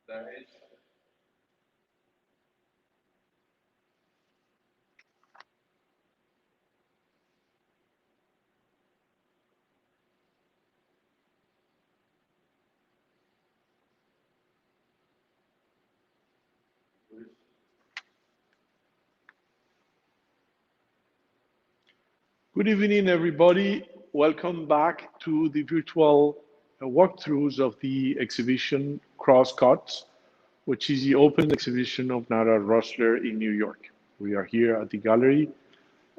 Good evening, everybody. Welcome back to the virtual walkthroughs of the exhibition Crosscuts, which is the open exhibition of Nara Roesler in New York. We are here at the gallery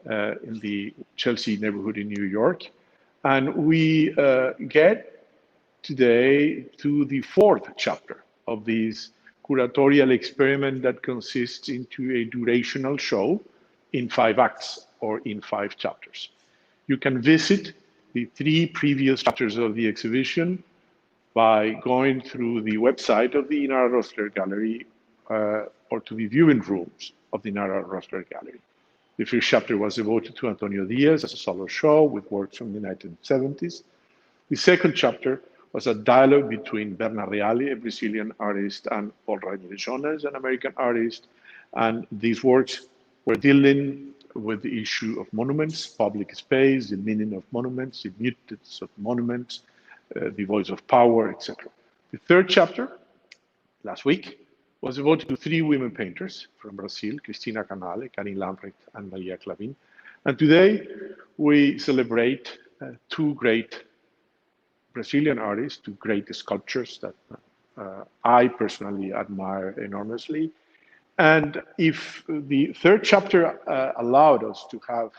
in the Chelsea neighborhood in New York. And we get today to the fourth chapter of this curatorial experiment that consists into a durational show in 5 acts or in 5 chapters. You can visit the 3 previous chapters of the exhibition by going through the website of the Nara Roesler Gallery or to the viewing rooms of the Nara Roesler Gallery. The first chapter was devoted to Antonio Diaz as a solo show with works from the 1970s. The second chapter was a dialogue between Berna Reale, a Brazilian artist, and Paul Ramirez, an American artist. And these works were dealing with the issue of monuments, public space, the meaning of monuments, the mutants of monuments, the voice of power, etc. The third chapter, last week, was devoted to 3 women painters from Brazil, Cristina Canale, Karin Lambrecht, and Maria Clavin. And today, we celebrate 2 great Brazilian artists, 2 great sculptures that I personally admire enormously. And if the third chapter allowed us to have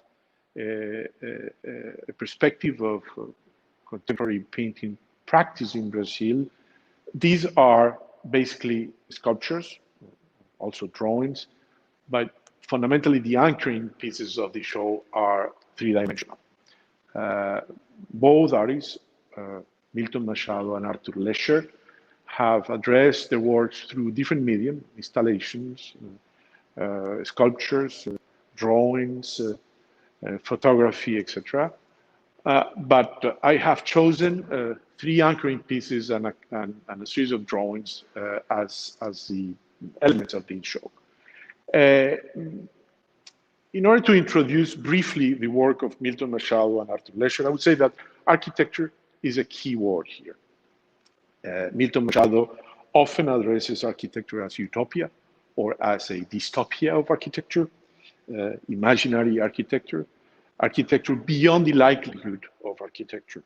a perspective of contemporary painting practice in Brazil, these are basically sculptures, also drawings, but fundamentally the anchoring pieces of the show are 3-dimensional. Both artists, Milton Machado and Artur Lescher, have addressed their works through different medium, installations, sculptures, drawings, photography, etc. But I have chosen 3 anchoring pieces and a series of drawings as the elements of the show. In order to introduce briefly the work of Milton Machado and Artur Lescher, I would say that architecture is a key word here. Milton Machado often addresses architecture as utopia or as a dystopia of architecture, imaginary architecture, architecture beyond the likelihood of architecture,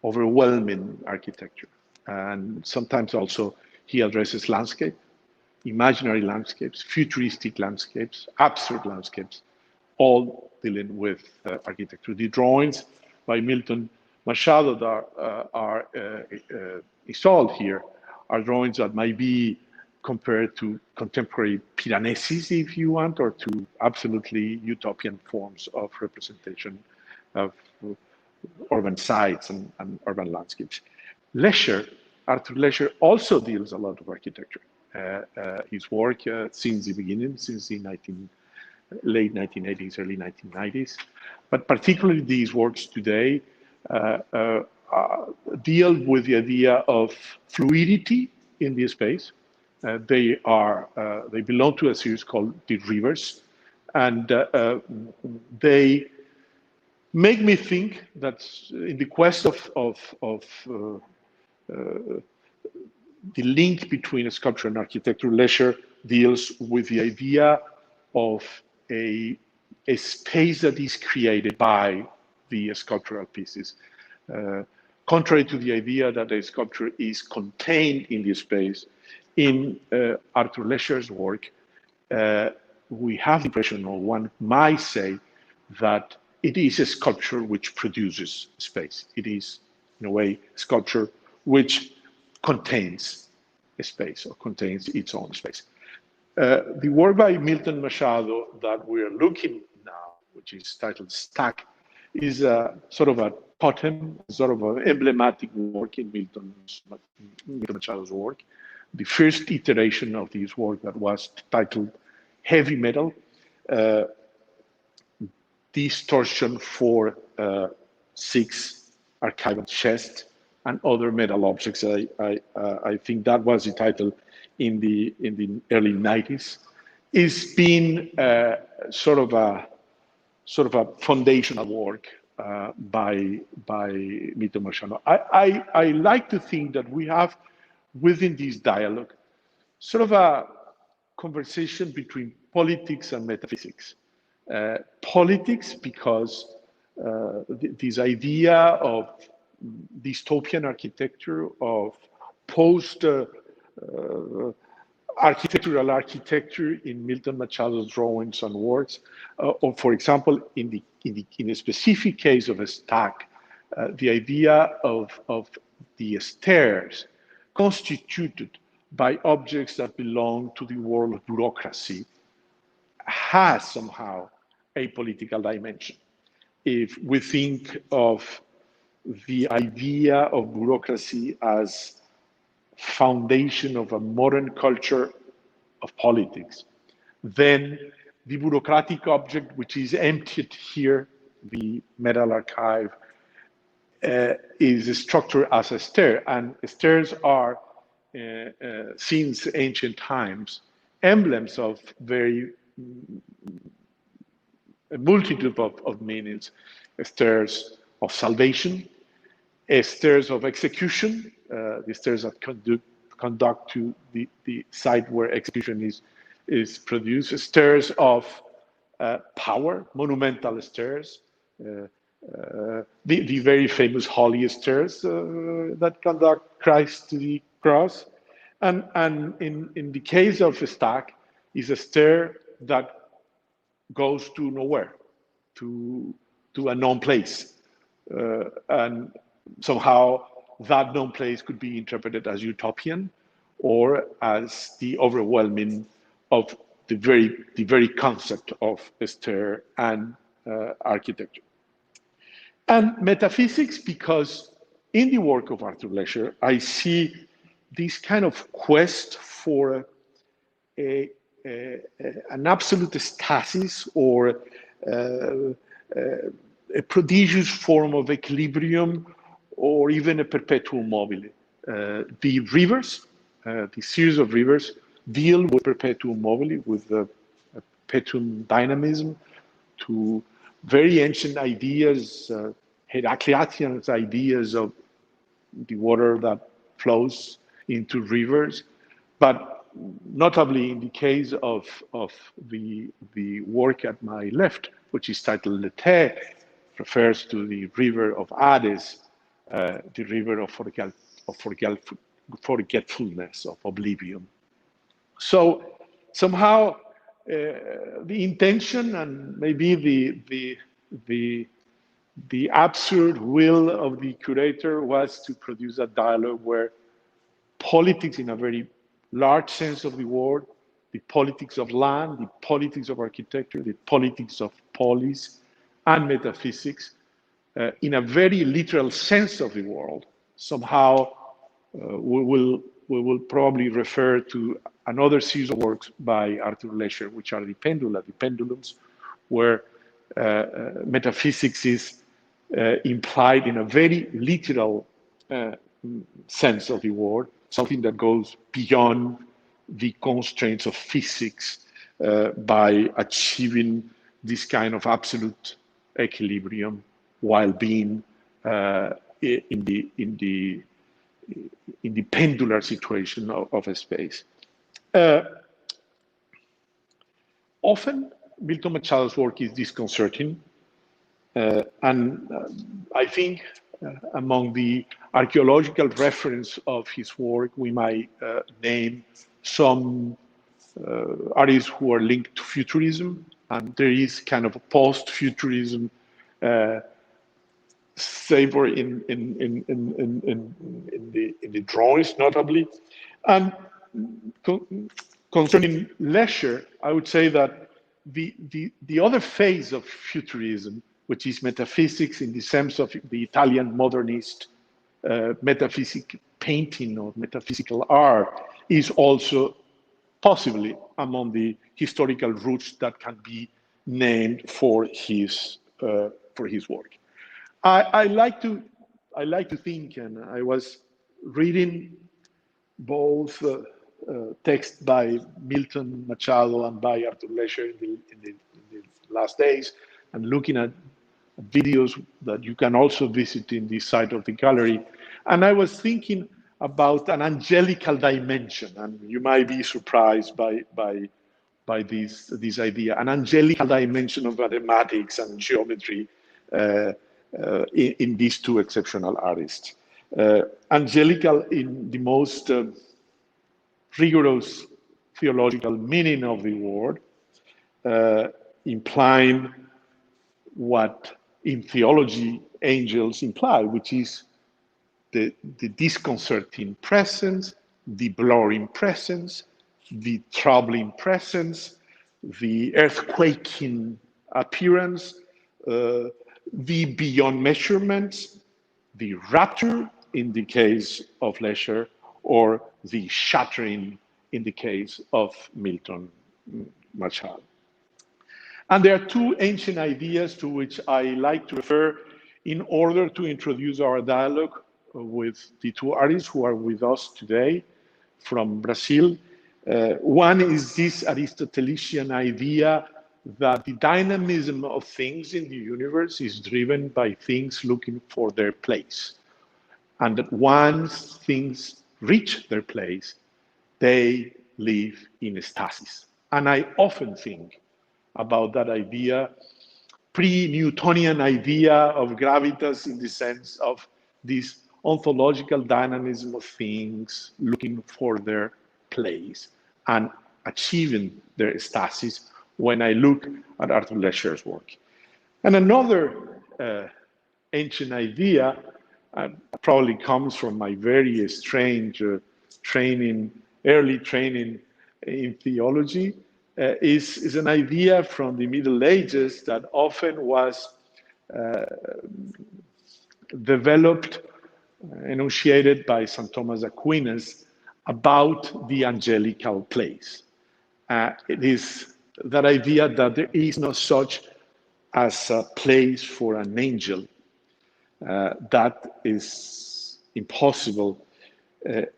overwhelming architecture. And sometimes also he addresses landscape, imaginary landscapes, futuristic landscapes, abstract landscapes, all dealing with architecture. The drawings by Milton Machado that are installed here are drawings that might be compared to contemporary Piranesi, if you want, or to absolutely utopian forms of representation of urban sites and urban landscapes. Artur Lescher also deals a lot of architecture. His work since the beginning, since the late 1980s, early 1990s, but particularly these works today deal with the idea of fluidity in the space. They belong to a series called The Rivers, and they make me think that in the quest of the link between sculpture and architecture, Lescher deals with the idea of a space that is created by the sculptural pieces. Contrary to the idea that a sculpture is contained in the space, in Artur Lescher's work, we have the impression, or one might say, that it is a sculpture which produces space. It is, in a way, sculpture which contains a space or contains its own space. The work by Milton Machado that we're looking now, which is titled Stack, is sort of a totem, sort of an emblematic work in Milton Machado's work. The first iteration of this work that was titled Heavy Metal, distortion for 6 archival chests and other metal objects. I think that was the title in the early 90s. It's been sort of a foundational work by Milton Machado. I like to think that we have within this dialogue sort of a conversation between politics and metaphysics. Politics because this idea of dystopian architecture, of post architectural architecture in Milton Machado's drawings and works, or for example, in a specific case of a stack, the idea of the stairs constituted by objects that belong to the world of bureaucracy has somehow a political dimension. If we think of the idea of bureaucracy as foundation of a modern culture of politics, then the bureaucratic object, which is emptied here, the metal archive, is structured as a stair, and stairs are, since ancient times, emblems of a multitude of meanings. Stairs of salvation, stairs of execution, the stairs that conduct to the site where execution is produced, stairs of power, monumental stairs, the very famous holy stairs that conduct Christ to the cross, and in the case of a stack, is a stair that goes to nowhere, to a known place, and somehow that known place could be interpreted as utopian or as the overwhelming of the very concept of a stair and architecture. And metaphysics, because in the work of Artur Lescher, I see this kind of quest for an absolute stasis or a prodigious form of equilibrium, or even a perpetuum mobile. The rivers, the series of rivers, deal with perpetuum mobile, with the perpetuum dynamism, to very ancient ideas, Heracleitian ideas of the water that flows into rivers, but notably in the case of the work at my left, which is titled Lete, refers to the river of Hades, the river of forgetfulness, of oblivion. So somehow the intention and maybe the absurd will of the curator was to produce a dialogue where politics, in a very large sense of the word, the politics of land, the politics of architecture, the politics of polis, and metaphysics, in a very literal sense of the world, somehow we will probably refer to another series of works by Artur Lescher, which are the pendulums, where metaphysics is implied in a very literal sense of the word, something that goes beyond the constraints of physics by achieving this kind of absolute equilibrium while being in the pendular situation of a space. Often, Milton Machado's work is disconcerting, and I think among the archaeological reference of his work, we might name some artists who are linked to futurism, and there is kind of a post-futurism savor in the drawings, notably. And concerning Lescher, I would say that the other phase of futurism, which is metaphysics in the sense of the Italian modernist metaphysic painting or metaphysical art, is also possibly among the historical roots that can be named for his work. I like to I like to think, and I was reading both texts by Milton Machado and by Artur Lescher in the last days, and looking at videos that you can also visit in the site of the gallery. And I was thinking about an angelical dimension, and you might be surprised by this idea, an angelical dimension of mathematics and geometry in these two exceptional artists. Angelical in the most rigorous theological meaning of the word, implying what in theology angels imply, which is the disconcerting presence, the blurring presence, the troubling presence, the earthquaking appearance, the beyond measurements, the rapture in the case of Lescher, or the shattering in the case of Milton Machado. And there are two ancient ideas to which I like to refer in order to introduce our dialogue with the two artists who are with us today from Brazil. One is this Aristotelian idea that the dynamism of things in the universe is driven by things looking for their place. And that once things reach their place, they live in stasis. And I often think about that idea, pre-Newtonian idea of gravitas, in the sense of this ontological dynamism of things looking for their place and achieving their stasis, when I look at Artur Lescher's work. And another ancient idea, probably comes from my very strange early training in theology, is an idea from the Middle Ages that often was developed, enunciated by St. Thomas Aquinas about the angelical place. It is that idea that there is no such as a place for an angel. That is impossible.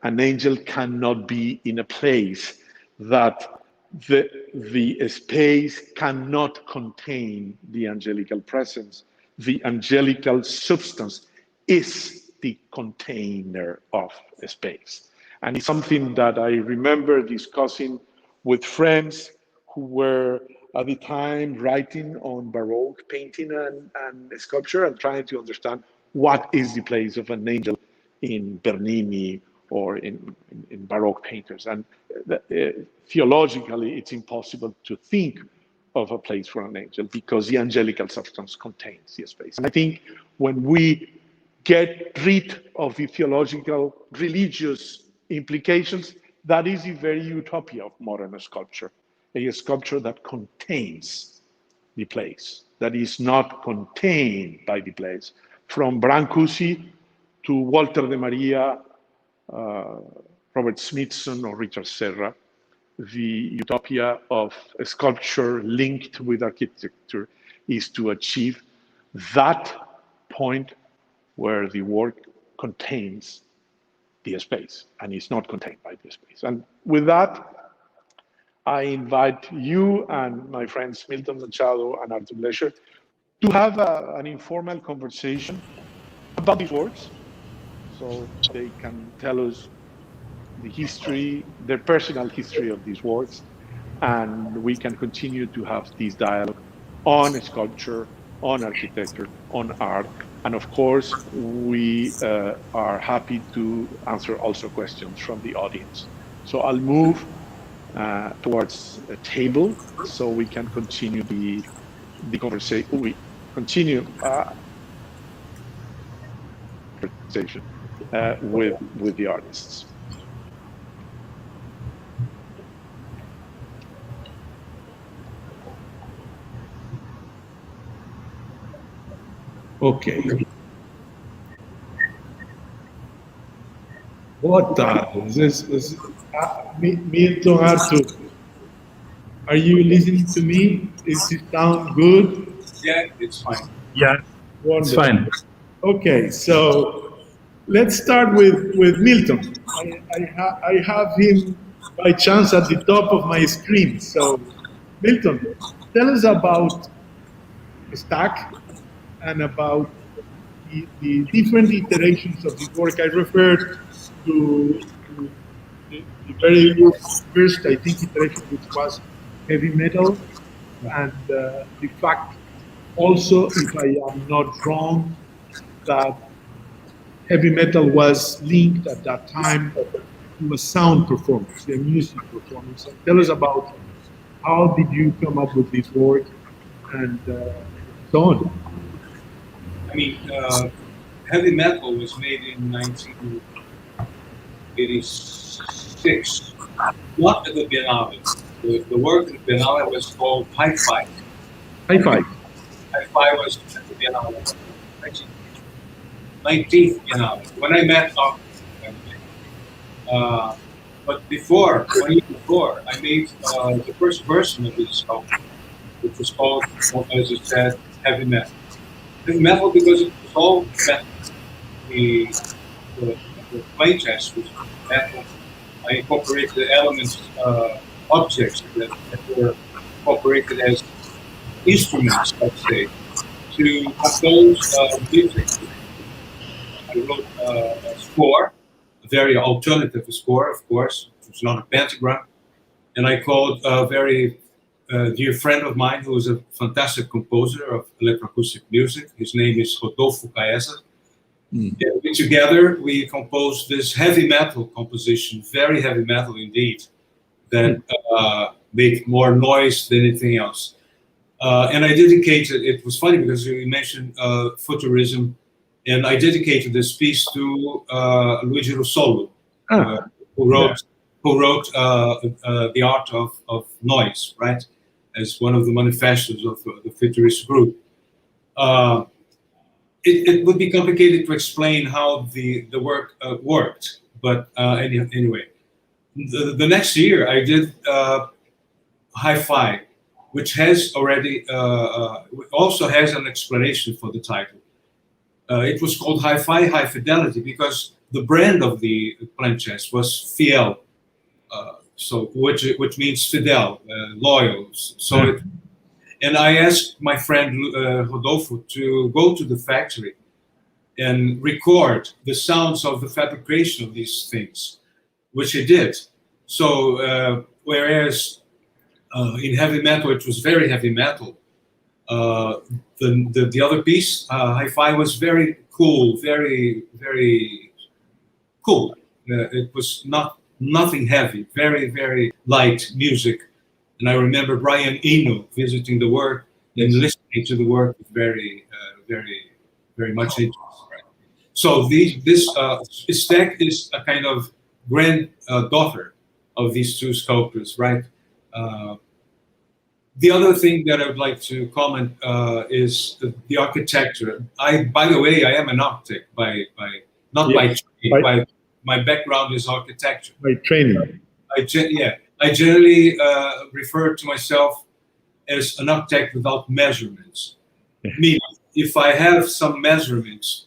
An angel cannot be in a place that the space cannot contain the angelical presence. The angelical substance is the container of space. And it's something that I remember discussing with friends who were at the time writing on Baroque painting and sculpture, and trying to understand what is the place of an angel in Bernini or in Baroque painters. And theologically, it's impossible to think of a place for an angel because the angelical substance contains the space. And I think when we get rid of the theological, religious implications, that is the very utopia of modern sculpture, a sculpture that contains the place, that is not contained by the place. From Brancusi to Walter de Maria, Robert Smithson, or Richard Serra, the utopia of a sculpture linked with architecture is to achieve that point where the work contains the space and is not contained by the space. And with that, I invite you and my friends Milton Machado and Artur Lescher to have an informal conversation about these works, so they can tell us the history, their personal history of these works, and we can continue to have this dialogue on sculpture, on architecture, on art. And of course, we are happy to answer also questions from the audience. So I'll move towards a table so we can continue the conversation. We continue conversation with the artists. Okay. Boa tarde. Milton, Artur, are you listening to me? Does it sound good? Yeah, it's fine. Yeah, wonderful. It's fine. Okay, so let's start with Milton. I have him by chance at the top of my screen. So, Milton, tell us about Stack and about the different iterations of the work. I referred to the very first, I think, iteration, which was heavy metal, and the fact also, if I am not wrong, that heavy metal was linked at that time to a sound performance, a music performance. And tell us about how did you come up with this work and so on. I mean, heavy metal was made in 1986, not at the Biennale. The work at the Biennale was called Hi-Fi. Hi-Fi. Hi-Fi was at the Biennale, 19th Biennale, when I met Artur. But before, 1 year before, I made the first version of this sculpture, which was called, as you said, heavy metal. Heavy metal because it was all metal. The plane test was metal. I incorporated the elements, objects that were incorporated as instruments, let's say, to compose music. I wrote a score, a very alternative score, of course. It was not a pentagram. And I called a very dear friend of mine who is a fantastic composer of electroacoustic music. His name is Rodolfo Caesa. And together we composed this heavy metal composition, very heavy metal indeed, that made more noise than anything else. And I dedicated, it was funny because you mentioned futurism, and I dedicated this piece to Luigi Russolo, who wrote The Art of Noise, right? As one of the manifestos of the futurist group. It would be complicated to explain how the work worked, but anyway. The next year I did Hi-Fi, which has already, also has an explanation for the title. It was called Hi-Fi, High Fidelity, because the brand of the planchette was Fiel, so which means fidel, loyal. So, and I asked my friend Rodolfo to go to the factory and record the sounds of the fabrication of these things, which he did. So whereas in heavy metal it was very heavy metal, the other piece, Hi-Fi, was very cool, very cool. It was nothing heavy, very light music. And I remember Brian Eno visiting the work and listening to the work with very much interest. Right? So this Stack is a kind of granddaughter of these two sculptors, right? The other thing that I would like to comment is the architecture. By the way, I am an architect by my background is architecture. By training. I generally refer to myself as an architect without measurements. Meaning, if I have some measurements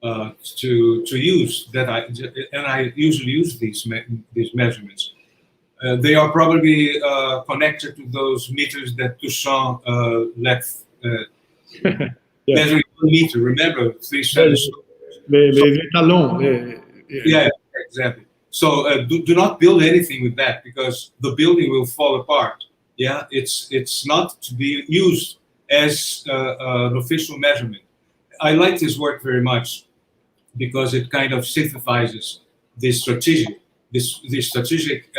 to use, and I usually use these measurements, they are probably connected to those meters that Duchamp left. Measuring 1 meter, remember, 3 centimeters. Yeah, exactly. So do not build anything with that, because the building will fall apart. Yeah, it's not to be used as an official measurement. I like this work very much because it kind of synthesizes this strategic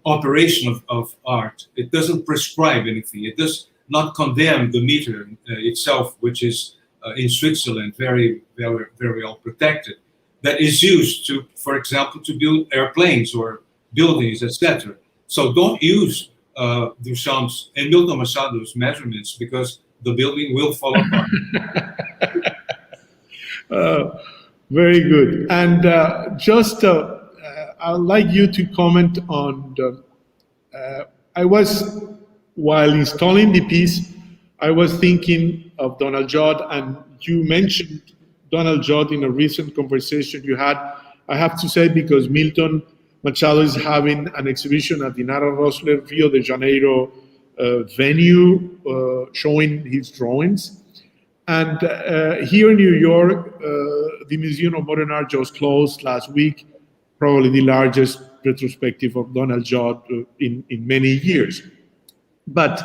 operation of art. It doesn't prescribe anything. It does not condemn the meter itself, which is in Switzerland very well protected. That is used to, for example, to build airplanes or buildings, etc. So don't use Duchamp's and Milton Machado's measurements, because the building will fall apart. Very good. And just I'd like you to comment on while installing the piece, I was thinking of Donald Judd, and you mentioned Donald Judd in a recent conversation you had. I have to say, because Milton Machado is having an exhibition at the Nara Roesler Rio de Janeiro venue showing his drawings. And here in New York, the Museum of Modern Art just closed last week, probably the largest retrospective of Donald Judd in many years. But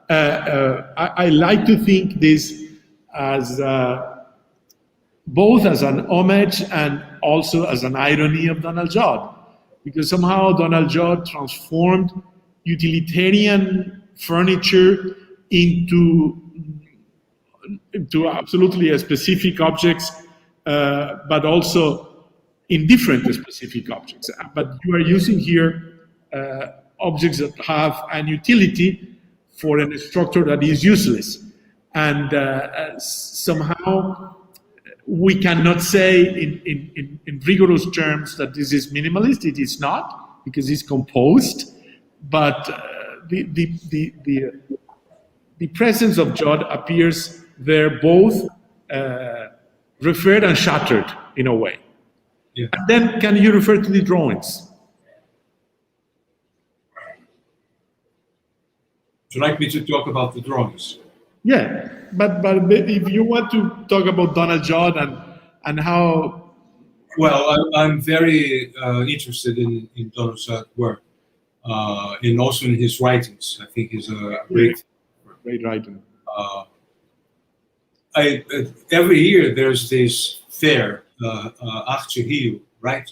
I like to think this as both as an homage and also as an irony of Donald Judd, because somehow Donald Judd transformed utilitarian furniture into absolutely specific objects, but also indifferent specific objects. But you are using here objects that have an utility for a structure that is useless. And somehow we cannot say in rigorous terms that this is minimalist. It is not, because it's composed. But the presence of Judd appears there both referred and shattered in a way. Yeah. And then can you refer to the drawings? Would you like me to talk about the drawings? Yeah, but if you want to talk about Donald Judd and how... Well, I'm very interested in Donald Judd's work, and also in his writings. I think he's a great writing. Every year there's this fair, Arte Rio, right?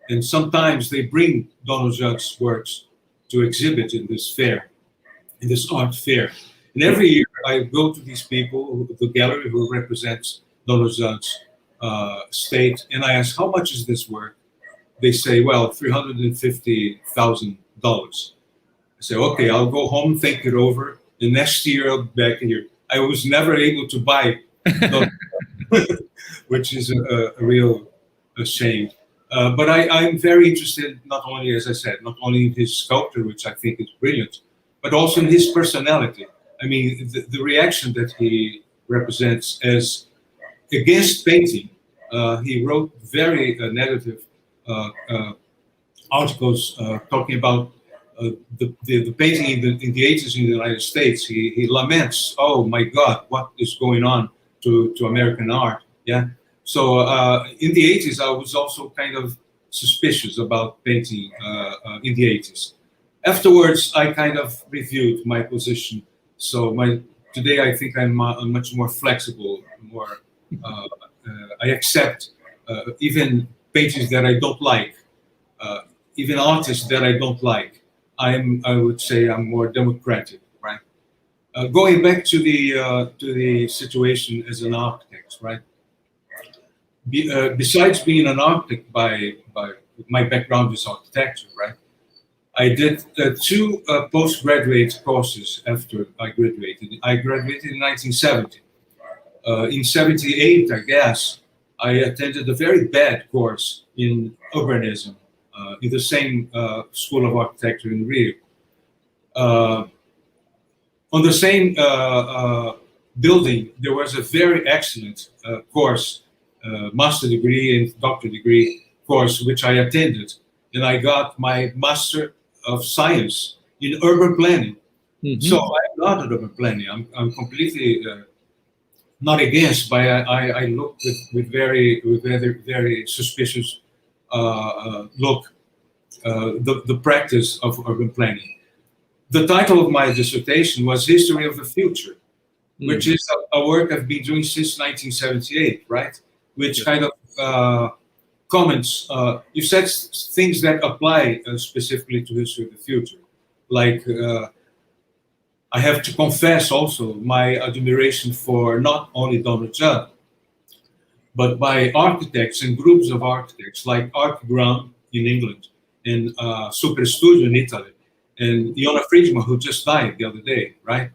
And sometimes they bring Donald Judd's works to exhibit in this fair, in this art fair. And every year I go to these people, the gallery who represents Donald Judd's state, and I ask, how much is this work? They say, well, $350,000. I say, okay, I'll go home, think it over, and next year I'll be back here. I was never able to buy Donald Judd, which is a real shame. But I'm very interested, not only, as I said, not only in his sculpture, which I think is brilliant, but also in his personality. I mean, the reaction that he represents as against painting. He wrote very negative articles talking about the painting in the 80s in the United States. He laments, oh my God, what is going on to American art? Yeah. So in the 80s, I was also kind of suspicious about painting in the 80s. Afterwards, I kind of reviewed my position. So today, I think I'm much more flexible. I accept even paintings that I don't like, even artists that I don't like. I would say I'm more democratic, right? Going back to the situation as an architect, right? Besides being an architect by my background is architecture, right? I did two postgraduate courses after I graduated. I graduated in 1970. In 78, I guess, I attended a very bad course in urbanism in the same School of Architecture in Rio. On the same building, there was a very excellent course, master degree and doctorate degree course, which I attended. And I got my Master of Science in Urban Planning. Mm-hmm. So I'm not an urban planning. I'm completely not against, but I look with very suspicious look the practice of urban planning. The title of my dissertation was History of the Future, which is a work I've been doing since 1978, right? Which kind of comments, you said things that apply specifically to history of the future. Like, I have to confess also my admiration for not only Donald Judd, but by architects and groups of architects like Art Brown in England and Super Studio in Italy, and Iona Friedman, who just died the other day, right?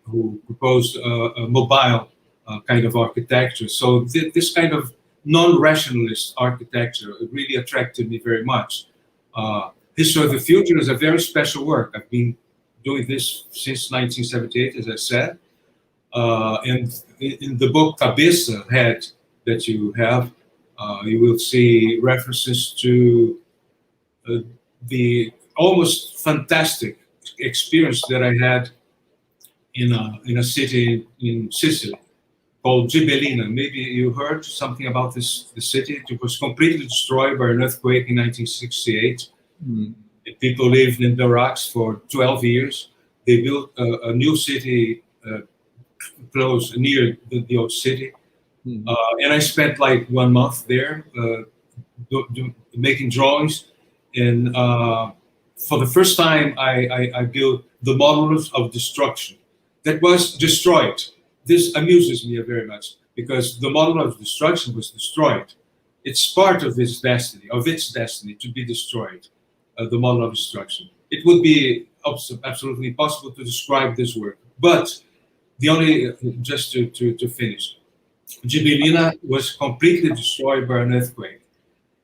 Who proposed a mobile kind of architecture. So this kind of non-rationalist architecture really attracted me very much. History of the Future is a very special work. I've been doing this since 1978, as I said. And in the book, Cabeça had that you have. You will see references to the almost fantastic experience that I had in a city in Sicily called Gibellina. Maybe you heard something about this city. It was completely destroyed by an earthquake in 1968. Mm. People lived in the rocks for 12 years. They built a new city close near the old city. Mm. And I spent like 1 month there making drawings. And for the first time, I built the models of destruction that was destroyed. This amuses me very much because the model of destruction was destroyed. It's part of its destiny to be destroyed, the model of destruction. It would be absolutely impossible to describe this work. But just to finish, Gibellina was completely destroyed by an earthquake.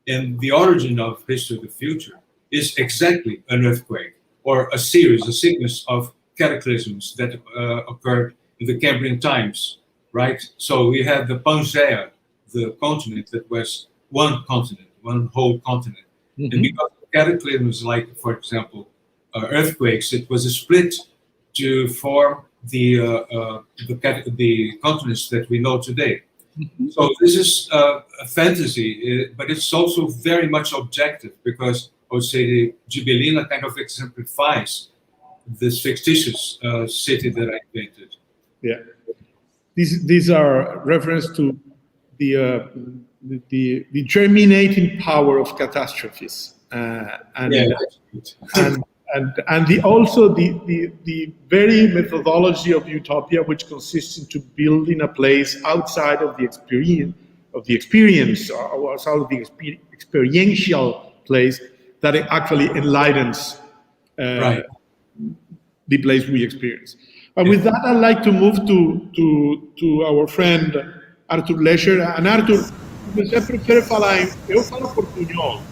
And the origin of History of the Future is exactly an earthquake or a sequence of cataclysms that occurred in the Cambrian times, right? So we had the Pangaea, the continent that was one whole continent. Mm-hmm. And because of cataclysms like, for example, earthquakes, it was split to form the continents that we know today. Mm-hmm. So this is a fantasy, but it's also very much objective because I would say the Gibellina kind of exemplifies this fictitious city that I painted. Yeah, these are reference to the germinating power of catastrophes, and also the very methodology of utopia, which consists into building a place outside of the experience or outside of the experiential place that it actually enlightens Right. the place we experience. And with that, I'd like to move to our friend Artur Lescher. And Artur, você prefere falar eu falo portunhol.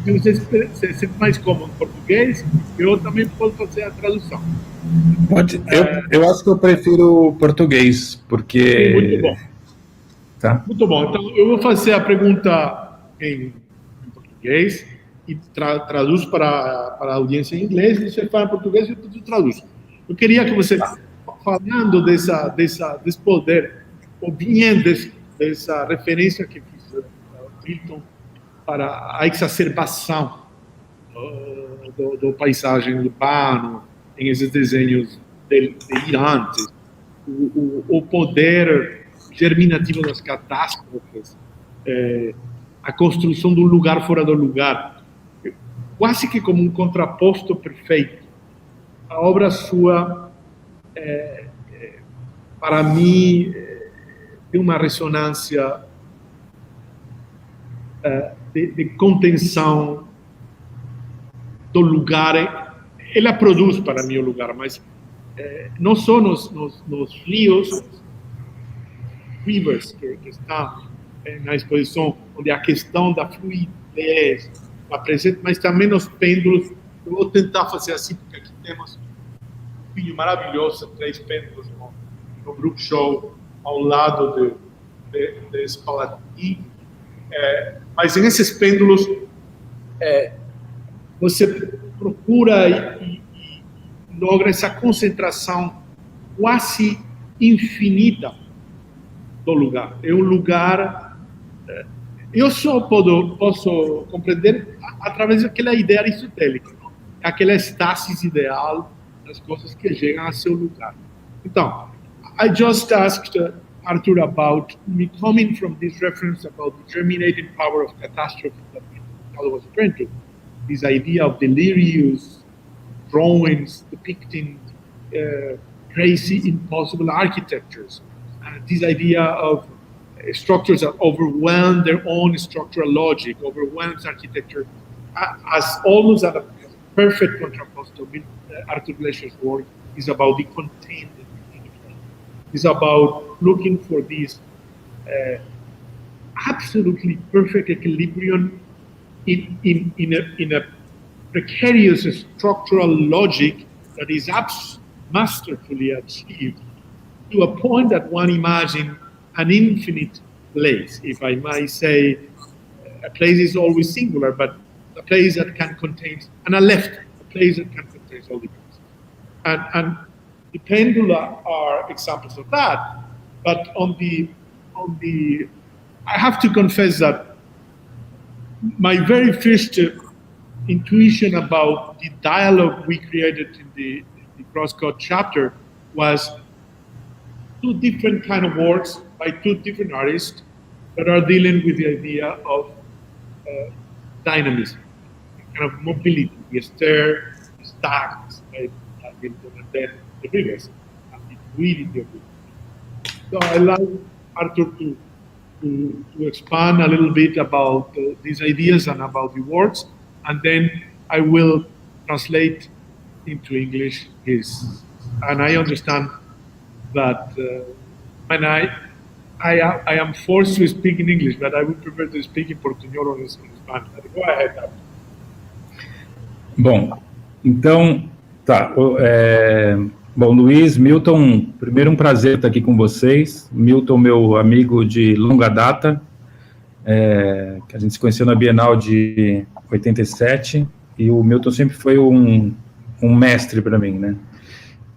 Se você se sente mais cômodo em português, eu também posso fazer a tradução. Pode. Eu acho que eu prefiro português, porque... Muito bom. Tá. Muito bom. Então, eu vou fazer a pergunta em português e traduzo para a audiência em inglês. Você fala em português e eu traduzo. Eu queria que você, falando desse poder, ou bem dessa referência que fiz, Milton, para a exacerbação do paisagem urbano, em esses desenhos delirantes, o poder germinativo das catástrofes, a construção de um lugar fora do lugar, quase que como um contraposto perfeito. A obra sua, para mim, tem uma ressonância de contenção do lugar. Ela produz para mim o lugar, mas não só nos rios, rivers, que está na exposição, onde a questão da fluidez está presente, mas também nos pêndulos. Eu vou tentar fazer assim, porque aqui temos um vinho maravilhoso, 3 pêndulos no Brook Show, ao lado de Spallanzani. Mas nesses pêndulos, você procura e logra essa concentração quase infinita do lugar. É um lugar... eu só posso compreender através daquela ideia aristotélica, não? Aquela estasis ideal das coisas que chegam a seu lugar. Então, I just asked Artur about me coming from this reference about the germinating power of catastrophe that Machado was referring to, this idea of delirious drawings depicting crazy, impossible architectures, this idea of structures that overwhelm their own structural logic, overwhelms architecture, as almost at a perfect contrast to Artur Lescher's work is about the contained. It's about looking for this absolutely perfect equilibrium in a precarious structural logic that is masterfully achieved to a point that one imagines an infinite place. If I might say, a place is always singular, but a place that can contain, and a left, a place that can contain all the places. And the pendula are examples of that. But on the, I have to confess that my very first intuition about the dialogue we created in the crosscut chapter was two different kind of works by two different artists that are dealing with the idea of dynamism, kind of mobility, the stair, the stacks, and then the rivers, and the fluidity of it. So I like Artur to expand a little bit about these ideas and about the words, and then I will translate into English his. And I understand that when I am forced to speak in English, but I would prefer to speak in Portuñol or in Spanish. Go ahead, Artur. Bom, então, tá. Bom, Luiz, Milton, primeiro um prazer estar aqui com vocês. Milton, meu amigo de longa data, que a gente se conheceu na Bienal de 87, e o Milton sempre foi um mestre para mim, né?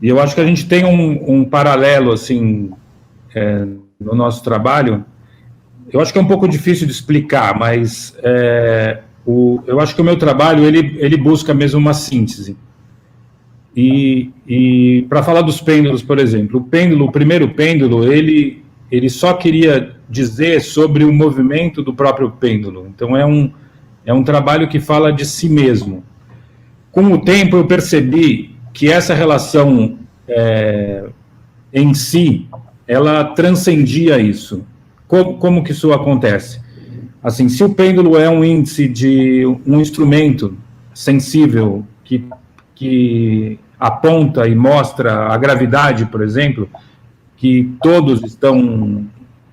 E eu acho que a gente tem um paralelo, assim, no nosso trabalho. Eu acho que é um pouco difícil de explicar, mas eu acho que o meu trabalho, ele busca mesmo uma síntese. E para falar dos pêndulos, por exemplo, o primeiro pêndulo, ele só queria dizer sobre o movimento do próprio pêndulo. Então é um trabalho que fala de si mesmo. Com o tempo eu percebi que essa relação em si, ela transcendia isso. Como que isso acontece? Assim, se o pêndulo é um índice de um instrumento sensível que aponta e mostra a gravidade, por exemplo, que todos estão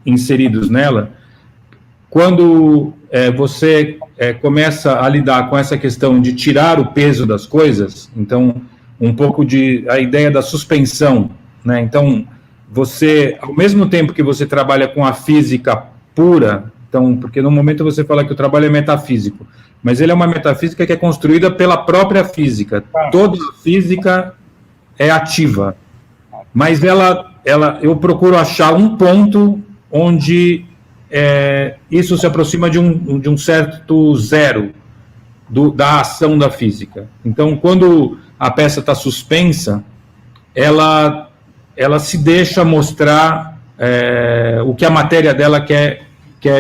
inseridos nela, quando você começa a lidar com essa questão de tirar o peso das coisas, então, um pouco a ideia da suspensão, né? Então, você, ao mesmo tempo que você trabalha com a física pura, então, porque no momento você fala que o trabalho é metafísico, mas ele é uma metafísica que é construída pela própria física. Toda a física é ativa, mas eu procuro achar um ponto onde isso se aproxima de um certo zero da ação da física. Então, quando a peça está suspensa, ela se deixa mostrar o que a matéria dela quer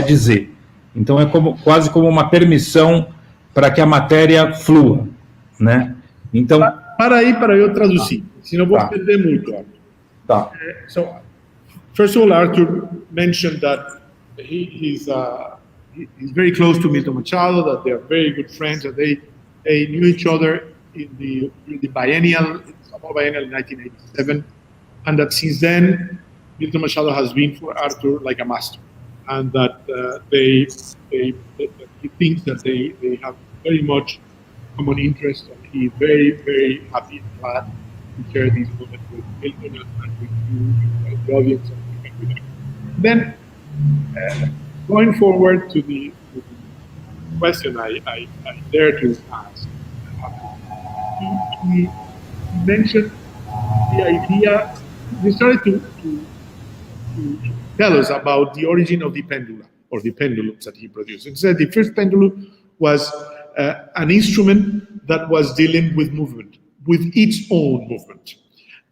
dizer. Então, é quase como uma permissão para que a matéria flua, né? Então, para eu traduzir, senão vou perder muito. Tá. So, first of all, Artur mentioned that he's very close to Milton Machado, that they are very good friends, that they knew each other in the biennial in 1987, and that since then, Milton Machado has been for Artur like a master. And that he thinks that they have very much common interest, and he's very, very happy and glad to share these moments with Milton and with you, the audience. Then, going forward to the question I dare to ask, he mentioned the idea. He started to tell us about the origin of the pendula, or the pendulums that he produced. He said the first pendulum was an instrument that was dealing with movement, with its own movement,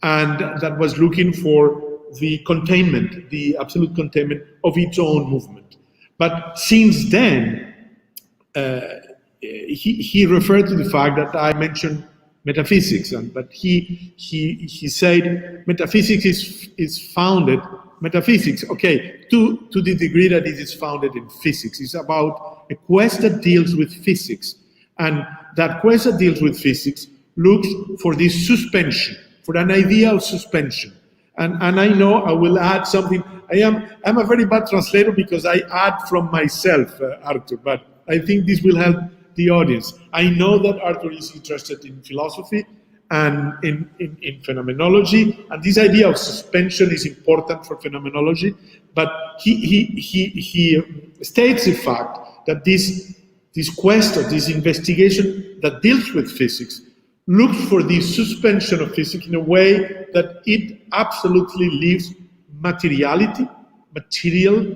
and that was looking for the containment, the absolute containment of its own movement. But since then, he referred to the fact that I mentioned metaphysics, but he said metaphysics is founded. Metaphysics, okay, to the degree that it is founded in physics. It's about a quest that deals with physics. And that quest that deals with physics looks for this suspension, for an idea of suspension. And I know I will add something. I'm a very bad translator because I add from myself, Artur, but I think this will help the audience. I know that Artur is interested in philosophy, and in phenomenology, and this idea of suspension is important for phenomenology, but he states the fact that this quest or this investigation that deals with physics looks for the suspension of physics in a way that it absolutely leaves material,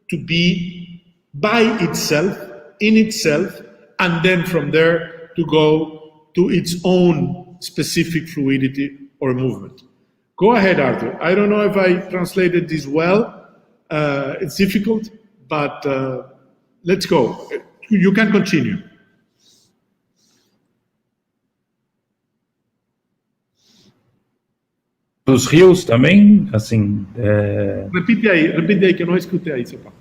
to be by itself, in itself, and then from there to go to its own specific fluidity or movement. Go ahead, Artur. I don't know if I translated this well. It's difficult, but let's go. You can continue. Dos rios também, assim... Repite aí, que eu não escutei aí, seu papo.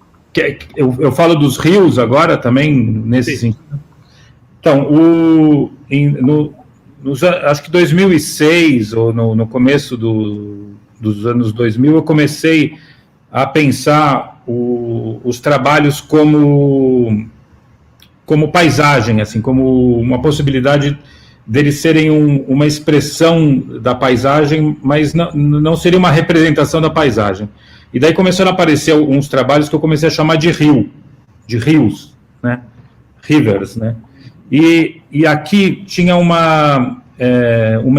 Eu falo dos rios agora também, nesse sentido. Então, acho que 2006, ou no começo dos anos 2000, eu comecei a pensar os trabalhos como paisagem, assim, como uma possibilidade deles serem uma expressão da paisagem, mas não seria uma representação da paisagem. E daí começaram a aparecer uns trabalhos que eu comecei a chamar de rios, né? Rivers, né? E aqui tinha uma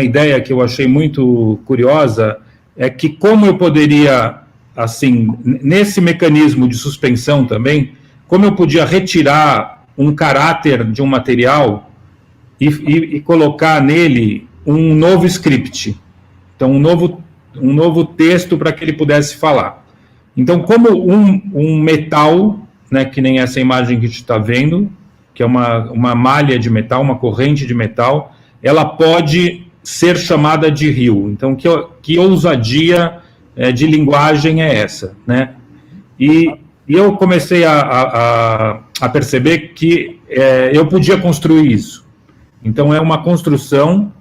ideia que eu achei muito curiosa, é que como eu poderia, assim, nesse mecanismo de suspensão também, como eu podia retirar um caráter de um material e colocar nele um novo script, então um novo texto para que ele pudesse falar. Então, como um metal, né, que nem essa imagem que a gente está vendo, que é uma malha de metal, uma corrente de metal, ela pode ser chamada de rio. Então, que ousadia de linguagem é essa, né? E eu comecei a perceber que eu podia construir isso. Então, é uma construção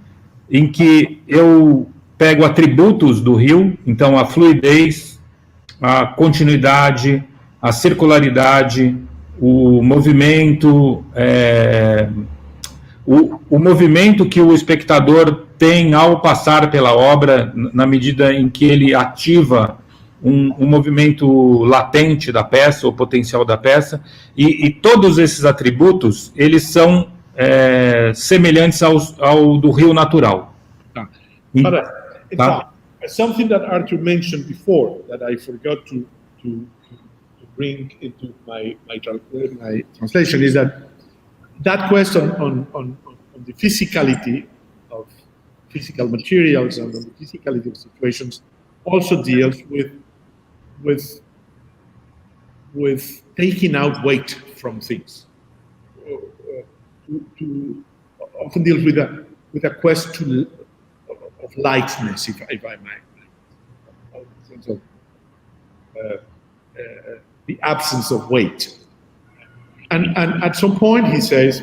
em que eu pego atributos do rio, então a fluidez, a continuidade, a circularidade, o movimento, o movimento que o espectador tem ao passar pela obra, na medida em que ele ativa um movimento latente da peça, ou potencial da peça, e todos esses atributos, eles são semelhantes ao do rio natural. Something that Artur mentioned before that I forgot to bring into my translation is that question on the physicality of physical materials and on the physicality of situations also deals with taking out weight from things. To often deals with a quest of lightness, if I might, in sense of the absence of weight. And at some point, he says,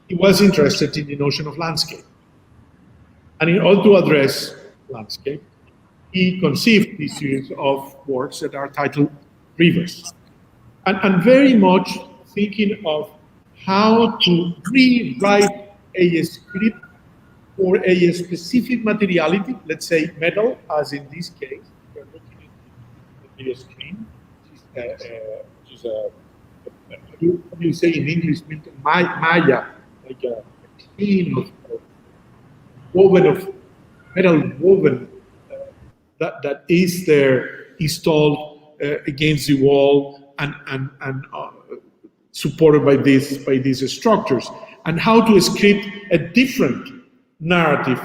he was interested in the notion of landscape. And in order to address landscape, he conceived this series of works that are titled Rivers. And very much thinking of how to rewrite a script for a specific materiality, let's say metal, as in this case. We're looking at the video screen, which is how do you say in English, Milton? Maya, like a screen of metal woven that is there installed against the wall and supported by these structures, and how to script a different narrative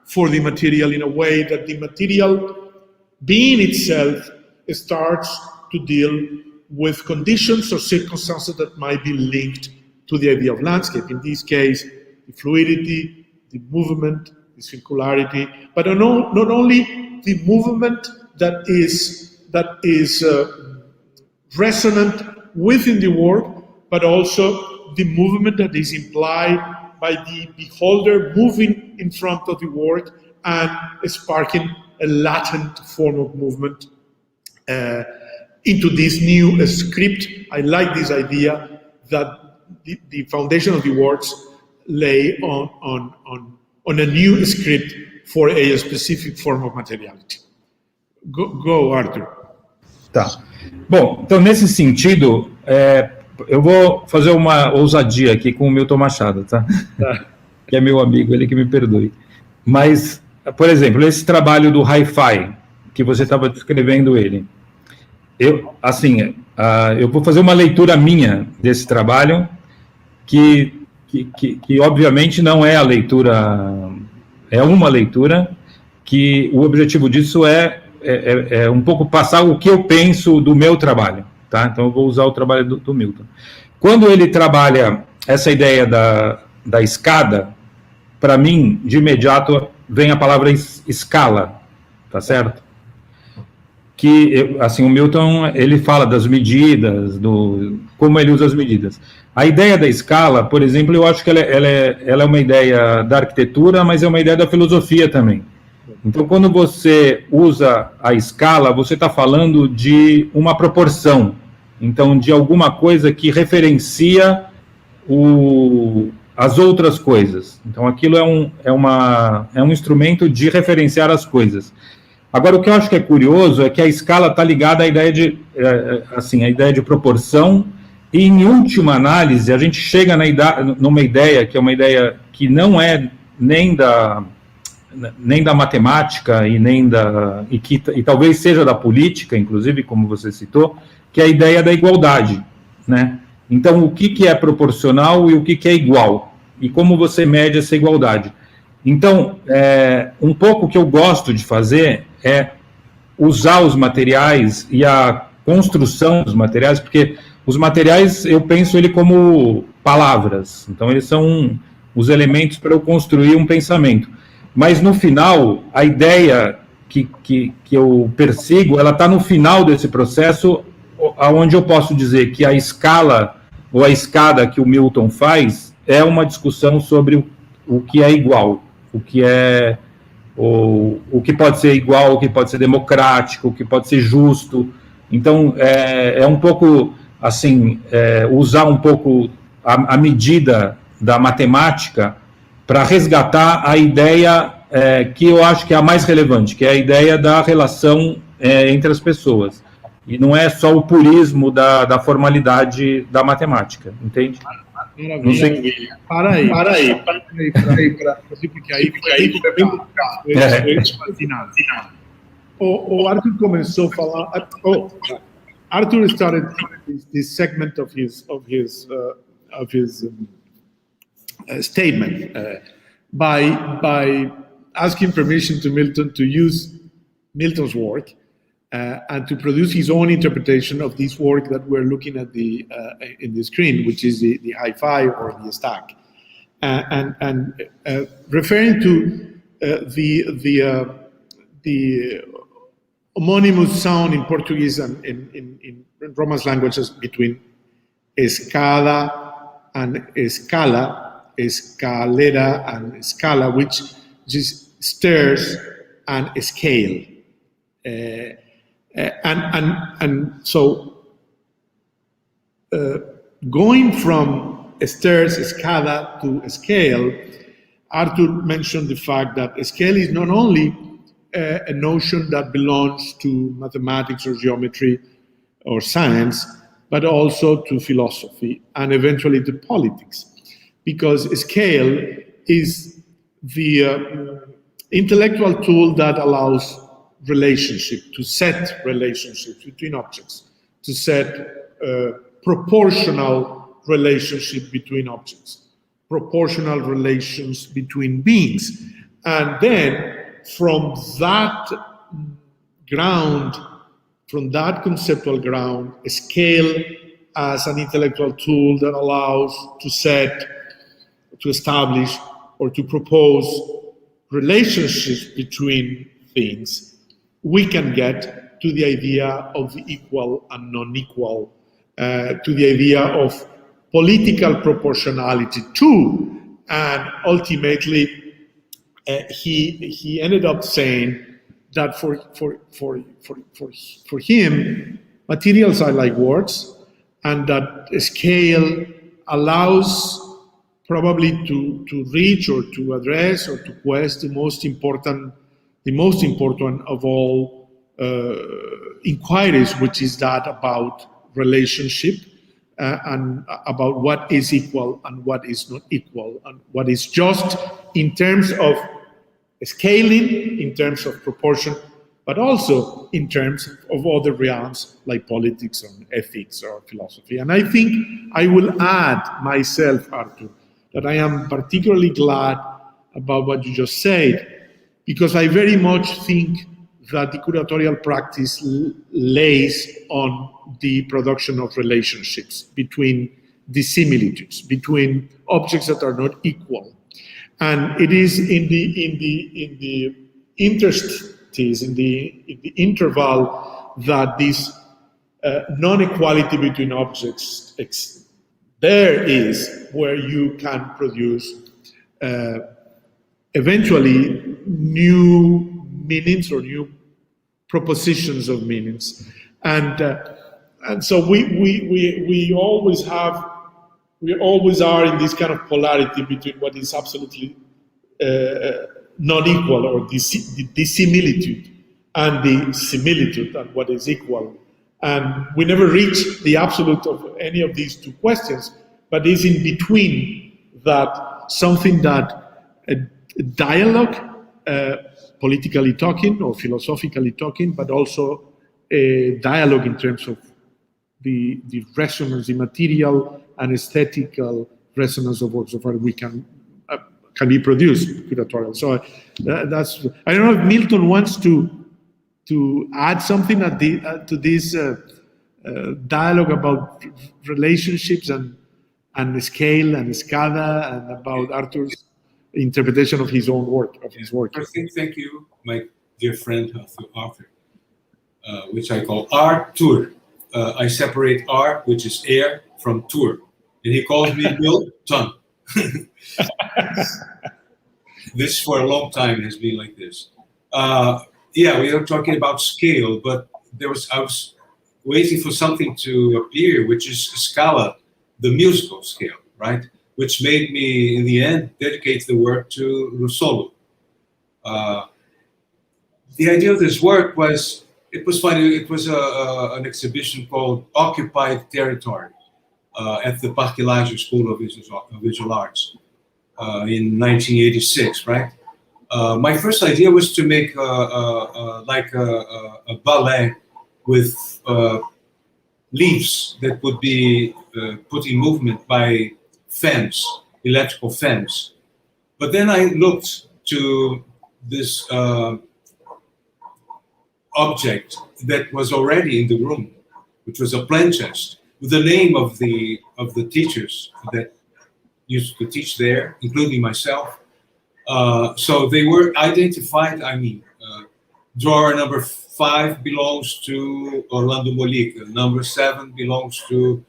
for the material in a way that the material being itself starts to deal with conditions or circumstances that might be linked to the idea of landscape. In this case, the fluidity, the movement, the circularity, but not only the movement that is resonant within the work, but also the movement that is implied by the beholder moving in front of the work and sparking a latent form of movement into this new script. I like this idea that the foundation of the works lay on on a new script for a specific form of materiality. Go, Artur. Tá. Bom, então nesse sentido, eu vou fazer uma ousadia aqui com o Milton Machado, tá? Que é meu amigo, ele que me perdoe. Mas, por exemplo, esse trabalho do hi-fi, que você estava descrevendo ele, eu vou fazer uma leitura minha desse trabalho, que obviamente não é a leitura, é uma leitura, que o objetivo disso é um pouco passar o que eu penso do meu trabalho, tá? Então eu vou usar o trabalho do Milton. Quando ele trabalha essa ideia da escada, para mim, de imediato, vem a palavra escala, tá certo? Que, assim, o Milton, ele fala das medidas, como ele usa as medidas. A ideia da escala, por exemplo, eu acho que ela é uma ideia da arquitetura, mas é uma ideia da filosofia também. Então, quando você usa a escala, você está falando de uma proporção, então, de alguma coisa que referencia as outras coisas. Então, aquilo é um instrumento de referenciar as coisas. Agora, o que eu acho que é curioso é que a escala está ligada à ideia de proporção, e, em última análise, a gente chega numa ideia que é uma ideia que não é nem da matemática e talvez seja da política, inclusive, como você citou, que é a ideia da igualdade, né? Então, o que é proporcional e o que é igual? E como você mede essa igualdade? Então, um pouco o que eu gosto de fazer é usar os materiais e a construção dos materiais, porque os materiais, eu penso ele como palavras, então eles são os elementos para eu construir um pensamento. Mas, no final, a ideia que eu persigo, ela está no final desse processo, onde eu posso dizer que a escala ou a escada que o Milton faz é uma discussão sobre o que é igual, o que pode ser igual, o que pode ser democrático, o que pode ser justo. Então, é um pouco, assim, usar um pouco a medida da matemática para resgatar a ideia que eu acho que é a mais relevante, que é a ideia da relação entre as pessoas. E não é só o purismo da formalidade da matemática, entende? Não sei. Para aí, porque aí foi bem fascinante. O Artur começou a falar. Artur started this segment of his statement by asking permission to Milton to use Milton's work and to produce his own interpretation of this work that we're looking at in the screen, which is the hi-fi or the stack, and referring to the homonymous sound in Portuguese and in Romance languages between escada and escala, escalera and escala, which is stairs and scale. And so going from stairs, escala, to scale, Artur mentioned the fact that scale is not only a notion that belongs to mathematics or geometry or science, but also to philosophy and eventually to politics, because scale is the intellectual tool that allows relationship, to set relationships between objects, to set proportional relationship between objects, proportional relations between beings. And then from that ground, from that conceptual ground, scale as an intellectual tool that allows to set, to establish, or to propose relationships between things, we can get to the idea of the equal and non-equal, to the idea of political proportionality too. And ultimately, he ended up saying that for him, materials are like words, and that scale allows probably to reach or to address or to quest the most important of all inquiries, which is that about relationship and about what is equal and what is not equal, and what is just in terms of scaling, in terms of proportion, but also in terms of other realms like politics or ethics or philosophy. And I think I will add myself, Artur, that I am particularly glad about what you just said, because I very much think that the curatorial practice lays on the production of relationships between dissimilitudes, between objects that are not equal. And it is in the interstices, in the interval, that this non-equality between objects there is where you can produce eventually new meanings or new propositions of meanings, and so we always are in this kind of polarity between what is absolutely not equal, or the dissimilitude, and the similitude, and what is equal. And we never reach the absolute of any of these two questions, but it's in between that something that a dialogue, politically talking or philosophically talking, but also a dialogue in terms of the resonance, the material and aesthetical resonance of works of art can be produced curatorial. So that's, I don't know if Milton wants to add something to this dialogue about relationships and scale and escala, and about Artur's interpretation of his own work, of his work. I think, thank you, my dear friend Arthur, which I call Artur. I separate R, which is air, from tour, and he calls me Milton. This for a long time has been like this. Yeah, we are talking about scale, but I was waiting for something to appear, which is Scala, the musical scale, right? Which made me, in the end, dedicate the work to Russolo. The idea of this work was, it was funny, it was an exhibition called Occupied Territory at the Parque Lage School of Visual Arts in 1986, right? My first idea was to make like a ballet with leaves that would be put in movement by fans, electrical fans. But then I looked to this object that was already in the room, which was a plant chest with the name of the teachers that used to teach there, including myself. So they were identified. I mean, drawer number 5 belongs to Orlando Molica. Number 7 belongs to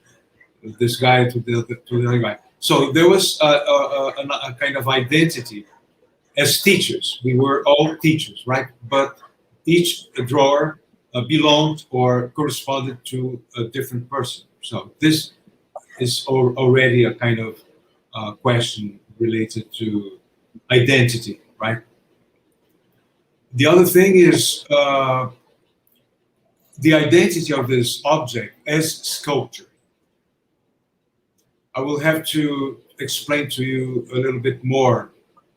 this guy, to the other guy. So there was a kind of identity as teachers. We were all teachers, right? But each drawer belonged or corresponded to a different person. So this is already a kind of question related to identity, right? The other thing is the identity of this object as sculpture. I will have to explain to you a little bit more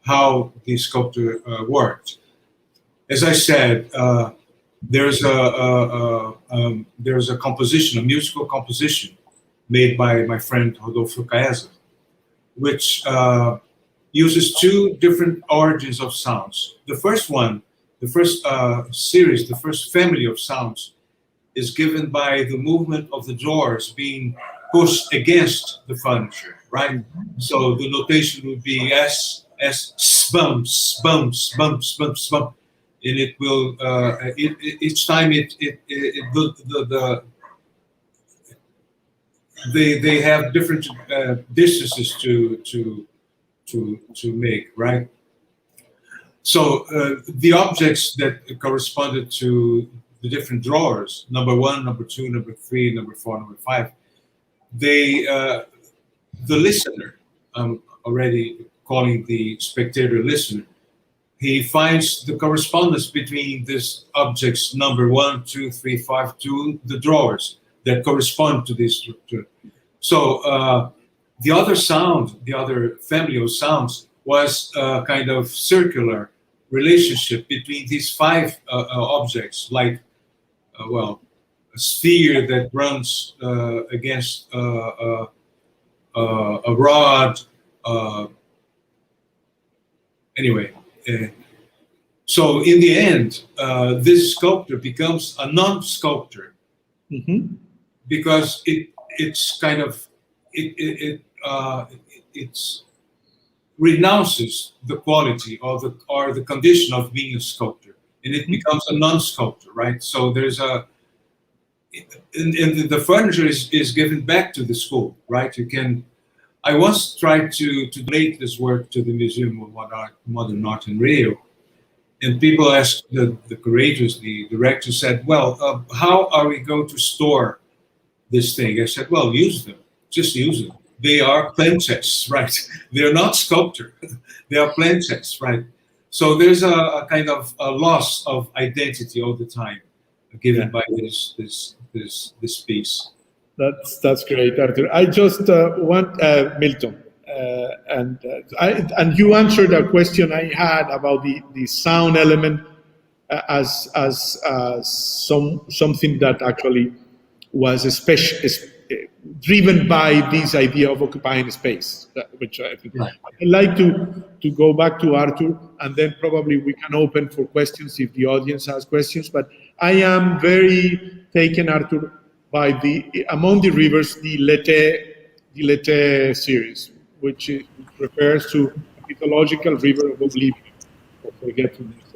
how the sculpture worked. As I said, there's a composition, a musical composition made by my friend Rodolfo Caesa, which uses 2 different origins of sounds. The first one, the first series, the first family of sounds is given by the movement of the drawers being pushed against the furniture, right? So the notation would be S, spum, spum, spum, spum, spum. And it will, each time they have different distances to make, right? So the objects that corresponded to the different drawers, number 1, number 2, number 3, number 4, number 5, they, the listener, already calling the spectator listener. He finds the correspondence between these objects number 1, 2, 3, 5 to the drawers that correspond to this structure. So the other sound, the other family of sounds was a kind of circular relationship between these 5 objects, like, a sphere that runs against a rod. Anyway. So in the end, this sculpture becomes a non-sculpture because it's kind of it renounces the quality or the condition of being a sculptor, and it becomes a non-sculpture, right? So there's and the furniture is given back to the school, right? I once tried to donate this work to the Museum of Modern Art in Rio, and people asked the curators, the director said, well, how are we going to store this thing? I said, well, use them, just use them. They are planchets, right? They're not sculpture, they are planchets, right? So there's a kind of a loss of identity all the time given by this piece. That's great, Artur. I just want Milton, and you answered a question I had about the sound element as something that actually was driven by this idea of occupying space, which I think I'd like to go back to Artur, and then probably we can open for questions if the audience has questions. But I am very taken, Artur, by Among the Rivers, the Lethe series, which refers to a mythological river of oblivion, or forgetfulness,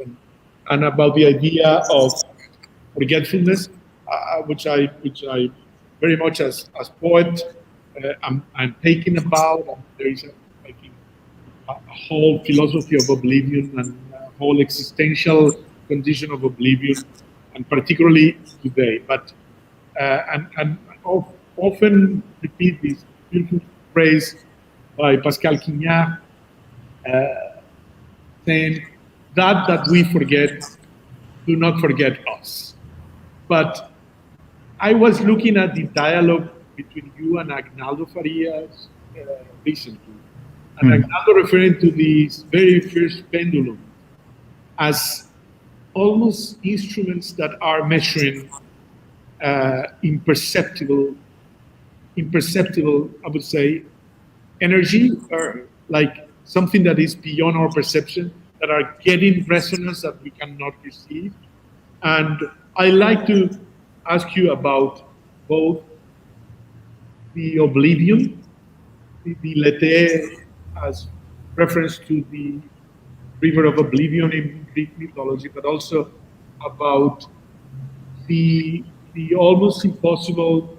and about the idea of forgetfulness, which I very much as poet I'm taken about. And there is a whole philosophy of oblivion and a whole existential condition of oblivion, and particularly today. But and often repeat this beautiful phrase by Pascal Quignard, saying that we forget, do not forget us. But I was looking at the dialogue between you and Agnaldo Farias recently, and Agnaldo referring to this very first pendulum as almost instruments that are measuring imperceptible, I would say, energy, or like something that is beyond our perception, that are getting resonance that we cannot receive. And I like to ask you about both the oblivion, the Lethe as reference to the river of oblivion in Greek mythology, but also about the almost impossible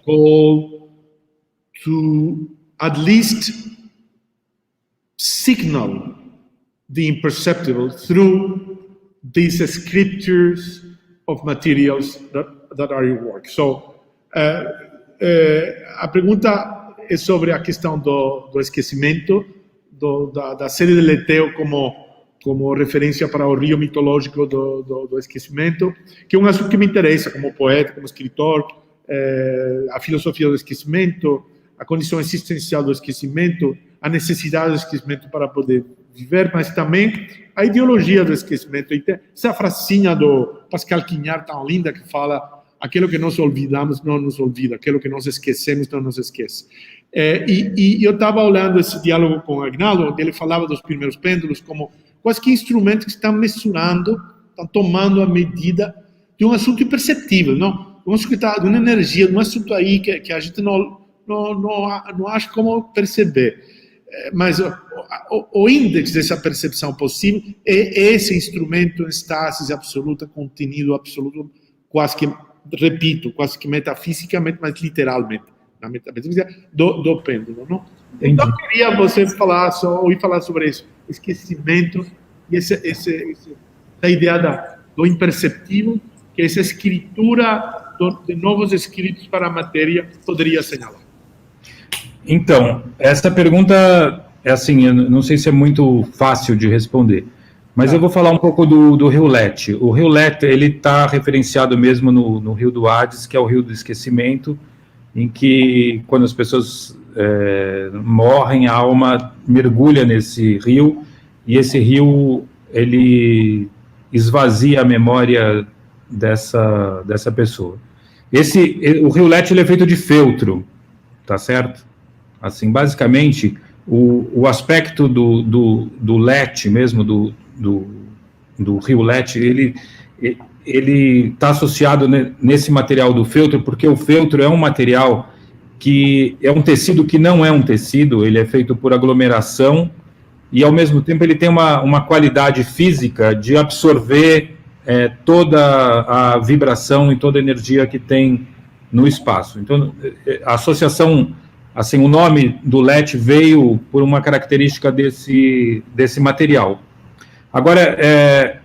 goal to at least signal the imperceptible through these scriptures of materials that are your work. So, a pergunta é sobre a questão do esquecimento, da série de Lethe como referência para o rio mitológico do esquecimento, que é um assunto que me interessa como poeta, como escritor, a filosofia do esquecimento, a condição existencial do esquecimento, a necessidade do esquecimento para poder viver, mas também a ideologia do esquecimento. E tem essa frasinha do Pascal Quignard tão linda que fala: aquilo que nós olvidamos não nos olvida, aquilo que nós esquecemos não nos esquece. E eu estava olhando esse diálogo com o Agnaldo, onde ele falava dos primeiros pêndulos como quase que instrumentos que estão mensurando, estão tomando a medida de um assunto imperceptível, não? Um assunto que está de uma energia, de um assunto aí que a gente não acha como perceber. Mas o índice dessa percepção possível é esse instrumento em estasis absoluta, contenido absoluto, quase que, repito, quase que metafisicamente, mas literalmente, na metafísica do pêndulo, não? Então, eu queria você ouvir falar sobre isso, esquecimento e essa ideia do imperceptível, que essa escritura de novos escritos para a matéria poderia assinalar. Então, essa pergunta é assim, eu não sei se é muito fácil de responder, mas eu vou falar um pouco do rio Lete. O rio Lete, ele está referenciado mesmo no rio do Hades, que é o rio do esquecimento, em que quando as pessoas morrem, a alma mergulha nesse rio, e esse rio, ele esvazia a memória dessa pessoa. O rio Lete, ele é feito de feltro, tá certo? Assim, basicamente, o aspecto do Lete mesmo, do rio Lete, ele está associado nesse material do feltro, porque o feltro é um material que é um tecido que não é um tecido, ele é feito por aglomeração, e ao mesmo tempo ele tem uma qualidade física de absorver toda a vibração e toda a energia que tem no espaço. Então, a associação, assim, o nome do LET veio por uma característica desse material. Agora,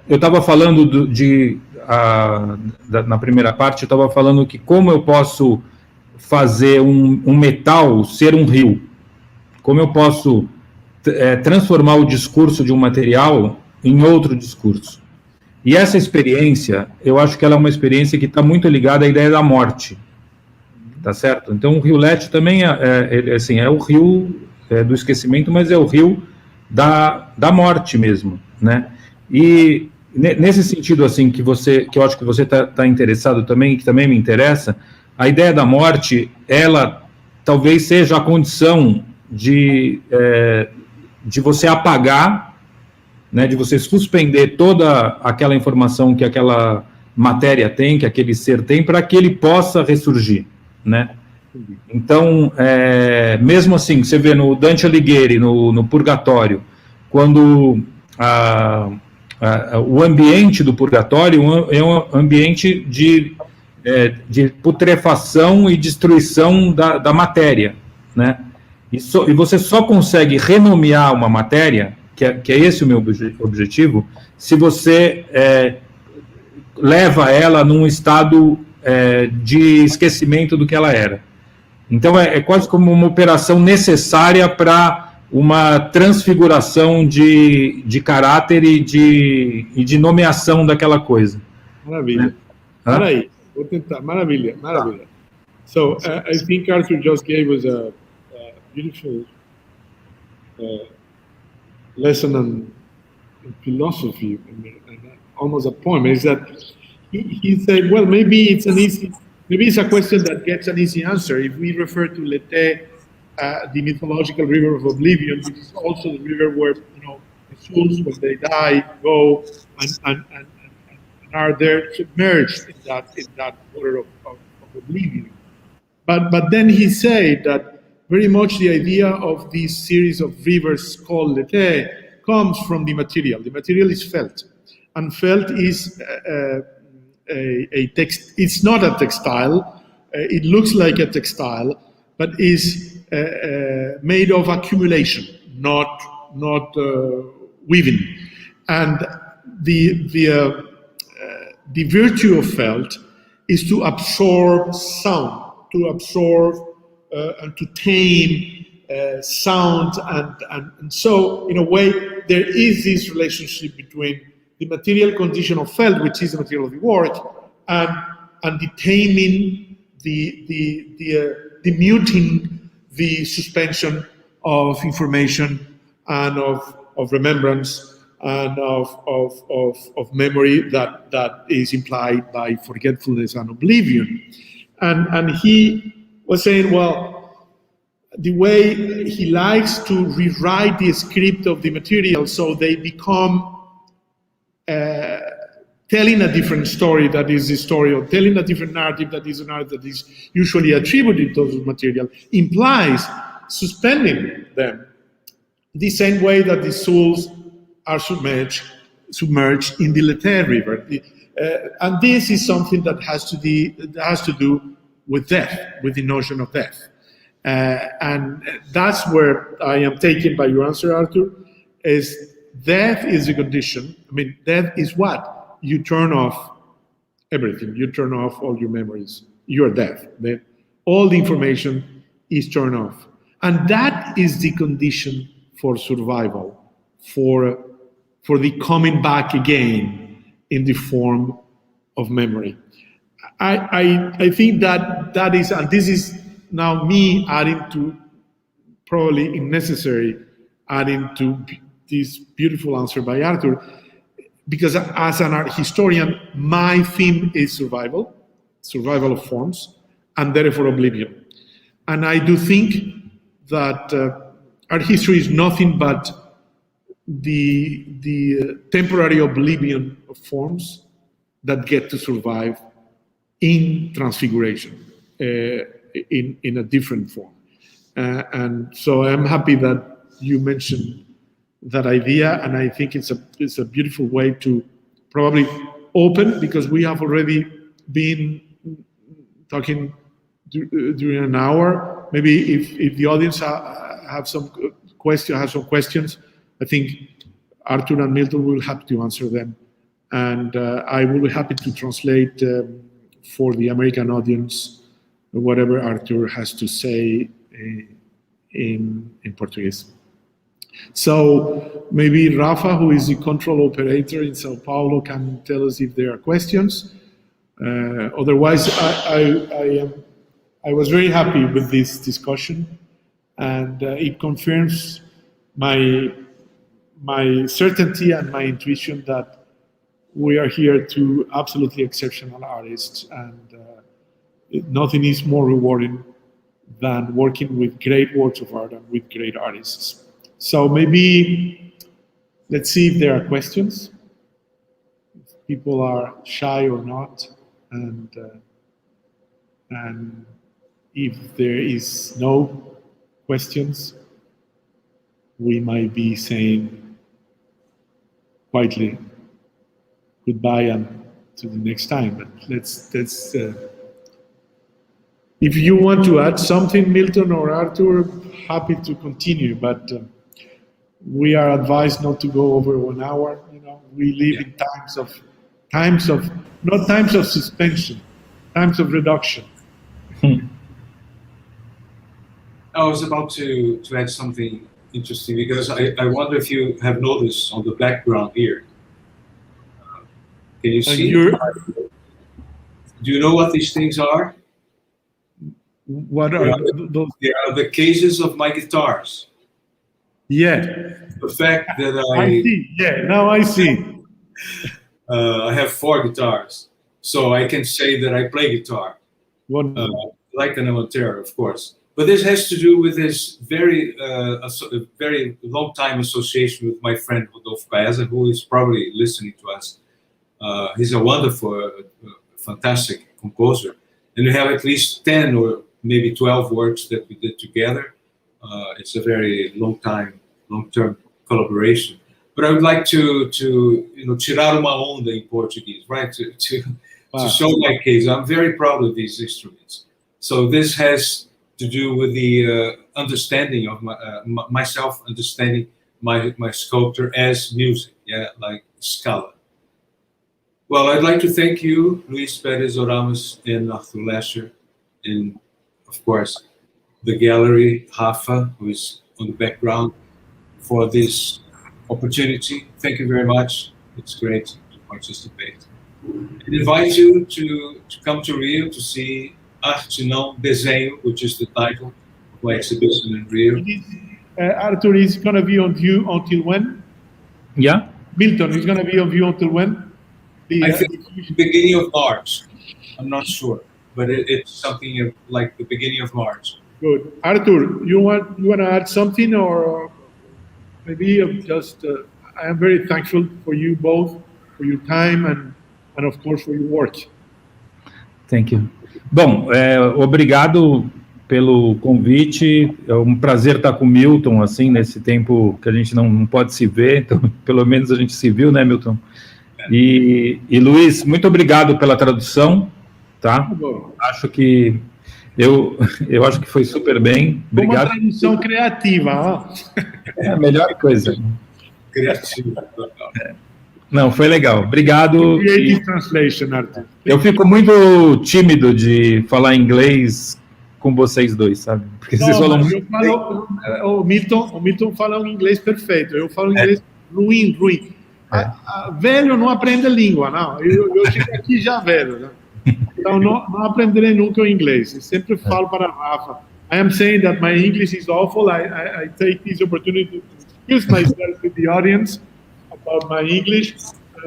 eu estava falando na primeira parte, eu estava falando que como eu posso fazer um metal ser um rio, como eu posso transformar o discurso de um material em outro discurso. E essa experiência, eu acho que ela é uma experiência que está muito ligada à ideia da morte, tá certo? Então, o rio Lete também assim, é o rio do esquecimento, mas é o rio da morte mesmo, né? E nesse sentido, assim, que eu acho que você está interessado também, que também me interessa, a ideia da morte, ela talvez seja a condição de você apagar, né, de você suspender toda aquela informação que aquela matéria tem, que aquele ser tem, para que ele possa ressurgir, né? Então, mesmo assim, você vê no Dante Alighieri, no Purgatório, quando o ambiente do Purgatório é um ambiente de putrefação e destruição da matéria, né? E você só consegue renomear uma matéria, que é esse o meu objetivo, se você leva ela num estado de esquecimento do que ela era. Então, é quase como uma operação necessária para uma transfiguração de caráter e de nomeação daquela coisa. Maravilha. Peraí, vou tentar. Maravilha, maravilha. So, I think Artur just gave us a beautiful lesson on philosophy, and almost a poem. Is that he said, well, maybe it's a question that gets an easy answer if we refer to Lete, the mythological river of oblivion, which is also the river where the souls, when they die, go and are there submerged in that water of oblivion. But then he said that very much the idea of this series of rivers called Lete comes from the material. The material is felt, and felt is a text. It's not a textile. It looks like a textile, but is made of accumulation, not weaving. And the virtue of felt is to absorb sound, to absorb and to tame sound, and so in a way there is this relationship between the material condition of felt, which is the material of the work, and the taming, the muting, the suspension of information and of remembrance and of memory that is implied by forgetfulness and oblivion. And he was saying, well, the way he likes to rewrite the script of the material so they become telling a different story that is the story, or telling a different narrative that is a narrative that is usually attributed to those material, implies suspending them the same way that the souls are submerged in the Lete River. And this is something that has to do with death, with the notion of death. And that's where I am taken by your answer, Artur, is death is a condition. I mean, death is what? You turn off everything. You turn off all your memories. You're deaf. All the information is turned off. And that is the condition for survival, for the coming back again in the form of memory. I think that is, and this is now me adding to, probably unnecessary, adding to this beautiful answer by Artur, because as an art historian, my theme is survival of forms, and therefore oblivion. And I do think that art history is nothing but the temporary oblivion of forms that get to survive in transfiguration, in a different form. And so I'm happy that you mentioned that idea, and I think it's a beautiful way to probably open, because we have already been talking during an hour. Maybe if the audience have some questions, I think Artur and Milton will have to answer them, and I will be happy to translate for the American audience whatever Artur has to say in Portuguese. So maybe Rafa, who is the control operator in Sao Paulo, can tell us if there are questions. Otherwise, I was very happy with this discussion, and it confirms my certainty and my intuition that we are here to absolutely exceptional artists, and nothing is more rewarding than working with great works of art and with great artists. So maybe let's see if there are questions, if people are shy or not, and if there is no questions, we might be saying quietly goodbye and to the next time. But let's if you want to add something, Milton or Artur, happy to continue, but we are advised not to go over 1 hour. You know, we live in times of not times of suspension, times of reduction. I was about to add something interesting, because I wonder if you have noticed on the background here. Can you see? Do you know what these things are? What are those? They are the cases of my guitars. Yeah. The fact that I see. Yeah, now I see. I have 4 guitars, so I can say that I play guitar. Like an amateur, of course. But this has to do with this very long time association with my friend Rodolfo Baeza, who is probably listening to us. He's a wonderful, fantastic composer. And we have at least 10 or maybe 12 works that we did together. It's a very long-term collaboration. But I would like to tirar uma onda in Portuguese, right? To show my case. I'm very proud of these instruments. So this has to do with the understanding of myself understanding my sculpture as music, like Scala. Well, I'd like to thank you, Luis Pérez-Oramas and Artur Lescher, and of course the gallery, Rafa, who is on the background, for this opportunity. Thank you very much. It's great to participate. I invite you to come to Rio to see Arte Não Desenho, which is the title of my exhibition in Rio. Artur is going to be on view until when? Yeah. Milton is going to be on view until when? I think beginning of March. I'm not sure, but it's something like the beginning of March. Good. Artur, you want to add something, or maybe just? I am very thankful for you both, for your time and of course for your work. Thank you. Bom, obrigado pelo convite. É um prazer estar com o Milton, assim, nesse tempo que a gente não pode se ver, então, pelo menos a gente se viu, né, Milton? E Luiz, muito obrigado pela tradução, tá? Acho que eu acho que foi super bem. Obrigado. Uma tradução criativa, ó. É a melhor coisa. Criativa. Não, foi legal. Obrigado. Creative translation, Artur. Eu fico muito tímido de falar inglês com vocês dois, sabe? Porque vocês falam muito. Eu falo, o Milton fala um inglês perfeito, eu falo inglês ruim. Velho não aprende língua, não. Eu chego aqui já velho, né? Então não aprenderei nunca o inglês. Eu sempre falo para a Rafa. I am saying that my English is awful. I take this opportunity to excuse myself with the audience about my English,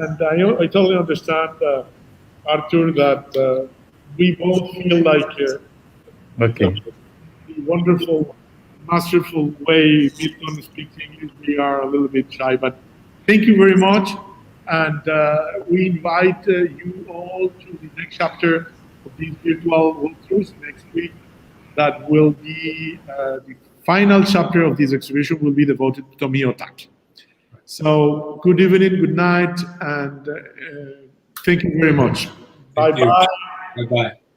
and I totally understand, Artur, that we both feel like Ok. the wonderful, masterful way Milton speaks English. We are a little bit shy, but thank you very much, and we invite you all to the next chapter of these virtual walkthroughs next week. That will be the final chapter of this exhibition will be devoted to Tomio Otake. So good evening, good night, and thank you very much. Bye-bye. Bye-bye.